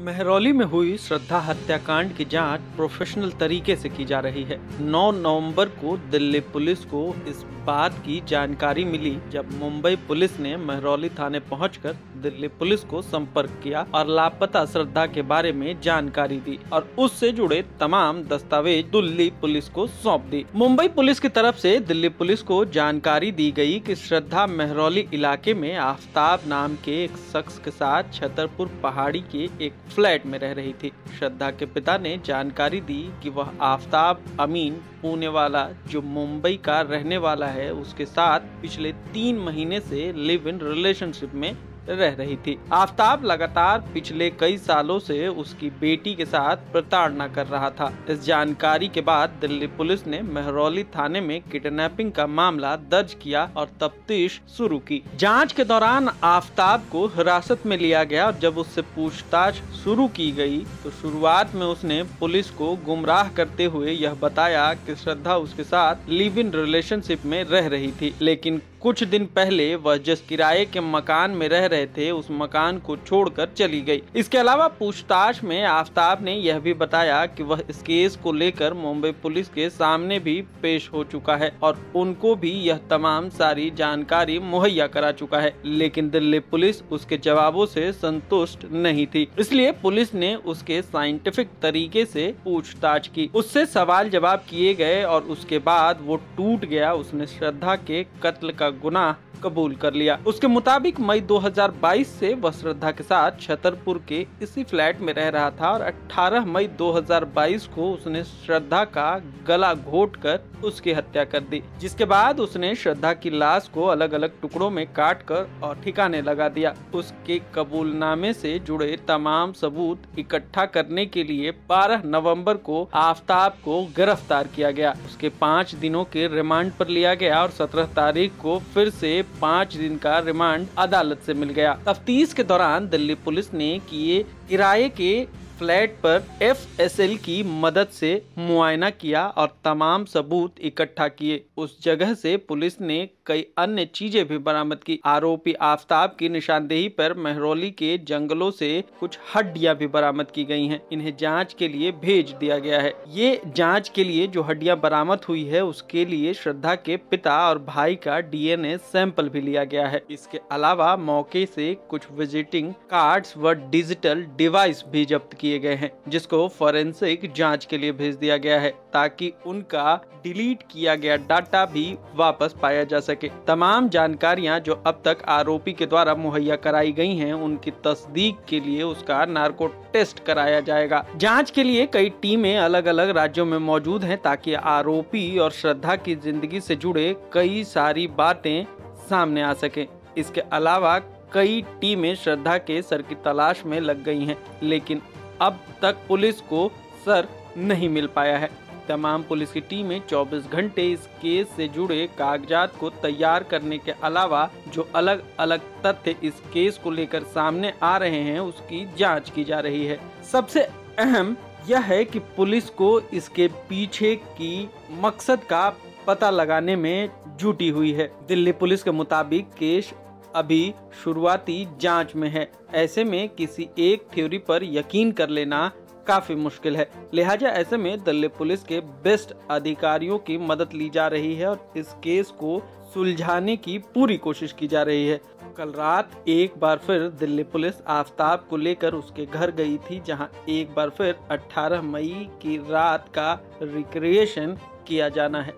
मेहरौली में हुई श्रद्धा हत्याकांड की जांच प्रोफेशनल तरीके से की जा रही है। 9 नवंबर को दिल्ली पुलिस को इस बात की जानकारी मिली जब मुंबई पुलिस ने मेहरौली थाने पहुंचकर दिल्ली पुलिस को संपर्क किया और लापता श्रद्धा के बारे में जानकारी दी और उससे जुड़े तमाम दस्तावेज दिल्ली पुलिस को सौंप दी। मुंबई पुलिस की तरफ से दिल्ली पुलिस को जानकारी दी गई कि श्रद्धा मेहरौली इलाके में आफ्ताब नाम के एक शख्स के साथ छतरपुर पहाड़ी के एक फ्लैट में रह रही थी। श्रद्धा के पिता ने जानकारी दी कि वह आफ्ताब अमीन पुणे वाला जो मुंबई का रहने वाला है उसके साथ पिछले 3 महीने से लिव इन रिलेशनशिप में रह रही थी। आफ्ताब लगातार पिछले कई सालों से उसकी बेटी के साथ प्रताड़ना कर रहा था। इस जानकारी के बाद दिल्ली पुलिस ने मेहरौली थाने में किडनैपिंग का मामला दर्ज किया और तफ्तीश शुरू की। जांच के दौरान आफ्ताब को हिरासत में लिया गया और जब उससे पूछताछ शुरू की गई तो शुरुआत में उसने पुलिस को गुमराह करते हुए यह बताया कि श्रद्धा उसके साथ लिव इन रिलेशनशिप में रह रही थी, लेकिन कुछ दिन पहले वह जिस किराए के मकान में रह रहे थे उस मकान को छोड़कर चली गई। इसके अलावा पूछताछ में आफ्ताब ने यह भी बताया कि वह इस केस को लेकर मुंबई पुलिस के सामने भी पेश हो चुका है और उनको भी यह तमाम सारी जानकारी मुहैया करा चुका है, लेकिन दिल्ली पुलिस उसके जवाबों से संतुष्ट नहीं थी। इसलिए पुलिस ने उसके साइंटिफिक तरीके से पूछताछ की, उससे सवाल जवाब किए गए और उसके बाद वो टूट गया। उसने श्रद्धा के कत्ल का गुनाह कबूल कर लिया। उसके मुताबिक मई 2022 से वह श्रद्धा के साथ छतरपुर के इसी फ्लैट में रह रहा था और 18 मई 2022 को उसने श्रद्धा का गला घोंटकर उसकी हत्या कर दी, जिसके बाद उसने श्रद्धा की लाश को अलग अलग टुकड़ों में काटकर और ठिकाने लगा दिया। उसके कबूलनामे से जुड़े तमाम सबूत इकट्ठा करने के लिए 12 नवंबर को आफ्ताब को गिरफ्तार किया गया। उसके 5 दिनों के रिमांड पर लिया गया और 17 तारीख को फिर से 5 दिन का रिमांड अदालत से मिल गया। तफ्तीश के दौरान दिल्ली पुलिस ने किए किराए के फ्लैट पर FSL की मदद से मुआयना किया और तमाम सबूत इकट्ठा किए। उस जगह से पुलिस ने कई अन्य चीजें भी बरामद की। आरोपी आफ्ताब की निशानदेही पर मेहरौली के जंगलों से कुछ हड्डियां भी बरामद की गई हैं। इन्हें जांच के लिए भेज दिया गया है। ये जांच के लिए जो हड्डियां बरामद हुई है उसके लिए श्रद्धा के पिता और भाई का DNA सैंपल भी लिया गया है। इसके अलावा मौके से कुछ विजिटिंग कार्ड्स व डिजिटल डिवाइस भी जब्त किए गए हैं, जिसको फॉरेंसिक जांच के लिए भेज दिया गया है ताकि उनका डिलीट किया गया डाटा भी वापस पाया जा सके। तमाम जानकारियां जो अब तक आरोपी के द्वारा मुहैया कराई गई हैं उनकी तस्दीक के लिए उसका नार्को टेस्ट कराया जाएगा। जांच के लिए कई टीमें अलग अलग राज्यों में मौजूद हैं ताकि आरोपी और श्रद्धा की जिंदगी से जुड़े कई सारी बातें सामने आ सके। इसके अलावा कई टीमें श्रद्धा के सर की तलाश में लग गई हैं, लेकिन अब तक पुलिस को सर नहीं मिल पाया है। तमाम पुलिस की टीमें 24 घंटे इस केस से जुड़े कागजात को तैयार करने के अलावा जो अलग अलग तथ्य इस केस को लेकर सामने आ रहे हैं उसकी जांच की जा रही है। सबसे अहम यह है कि पुलिस को इसके पीछे की मकसद का पता लगाने में जुटी हुई है। दिल्ली पुलिस के मुताबिक केस अभी शुरुआती जांच में है। ऐसे में किसी एक थ्योरी पर यकीन कर लेना काफी मुश्किल है, लिहाजा ऐसे में दिल्ली पुलिस के बेस्ट अधिकारियों की मदद ली जा रही है और इस केस को सुलझाने की पूरी कोशिश की जा रही है। कल रात एक बार फिर दिल्ली पुलिस आफ्ताब को लेकर उसके घर गई थी, जहां एक बार फिर 18 मई की रात का रिक्रिएशन किया जाना है।